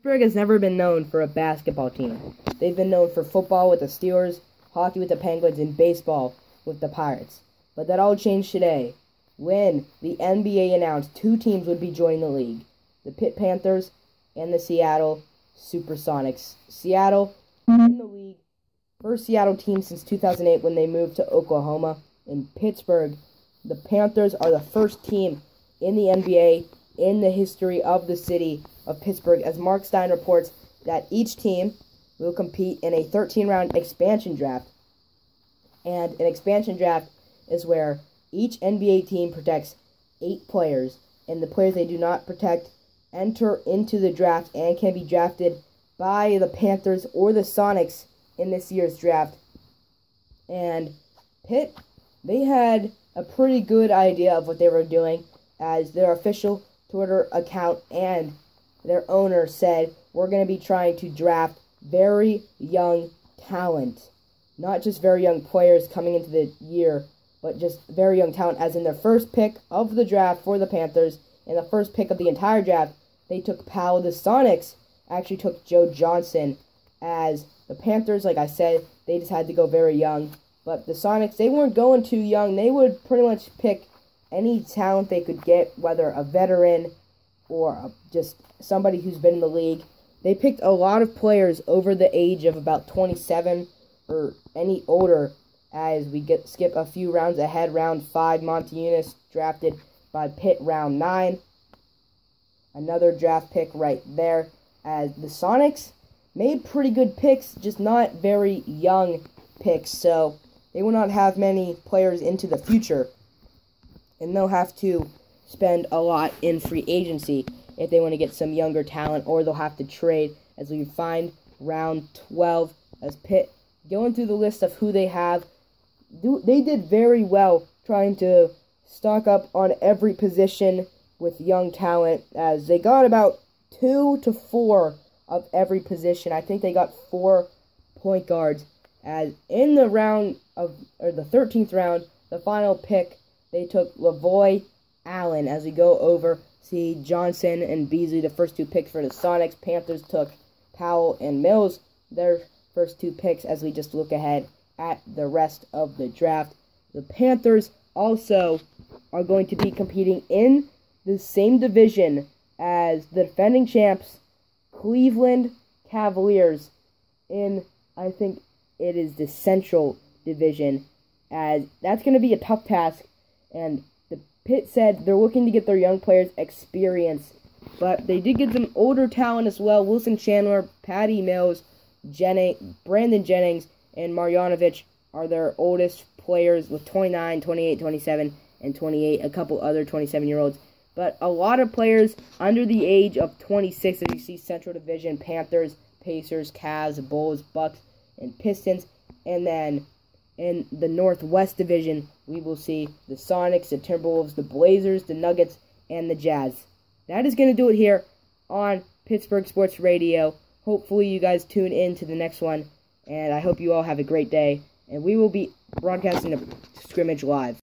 Pittsburgh has never been known for a basketball team. They've been known for football with the Steelers, hockey with the Penguins, and baseball with the Pirates. But that all changed today when the NBA announced two teams would be joining the league, the Pitt Panthers and the Seattle Supersonics. Seattle in the league, first Seattle team since 2008 when they moved to Oklahoma. In Pittsburgh, the Panthers are the first team in the NBA in the history of the city of Pittsburgh, as Mark Stein reports that each team will compete in a 13-round expansion draft. And an expansion draft is where each NBA team protects 8 players, and the players they do not protect enter into the draft and can be drafted by the Panthers or the Sonics in this year's draft. And Pitt, they had a pretty good idea of what they were doing, as their official Twitter account and their owner said, we're going to be trying to draft very young talent. Not just very young players coming into the year, but just very young talent, as in their first pick of the draft for the Panthers, and the first pick of the entire draft, they took Powell. The Sonics actually took Joe Johnson, as the Panthers, like I said, they just had to go very young. But the Sonics, they weren't going too young. They would pretty much pick any talent they could get, whether a veteran or just somebody who's been in the league. They picked a lot of players over the age of about 27 or any older, as we skip a few rounds ahead. Round 5, Montiunas drafted by Pitt. Round 9, another draft pick right there, as the Sonics made pretty good picks, just not very young picks, so they will not have many players into the future, and they'll have to spend a lot in free agency if they want to get some younger talent, or they'll have to trade, as we find round 12, as Pitt, going through the list of who they have, they did very well trying to stock up on every position with young talent, as they got about 2 to 4 of every position. I think they got 4 point guards, as in the the 13th round, the final pick, they took Lavoy Allen. As we go over, see Johnson and Beasley, the first 2 picks for the Sonics. Panthers took Powell and Mills, their first 2 picks, as we just look ahead at the rest of the draft. The Panthers also are going to be competing in the same division as the defending champs, Cleveland Cavaliers, in, I think it is the Central Division, as that's going to be a tough task, and the Pitt said they're looking to get their young players experience, but they did get some older talent as well. Wilson Chandler, Patty Mills, Brandon Jennings, and Marjanovic are their oldest players, with 29, 28, 27, and 28, a couple other 27-year-olds. But a lot of players under the age of 26, as you see Central Division, Panthers, Pacers, Cavs, Bulls, Bucks, and Pistons. And then in the Northwest Division, we will see the Sonics, the Timberwolves, the Blazers, the Nuggets, and the Jazz. That is going to do it here on Pittsburgh Sports Radio. Hopefully you guys tune in to the next one, and I hope you all have a great day. And we will be broadcasting the scrimmage live.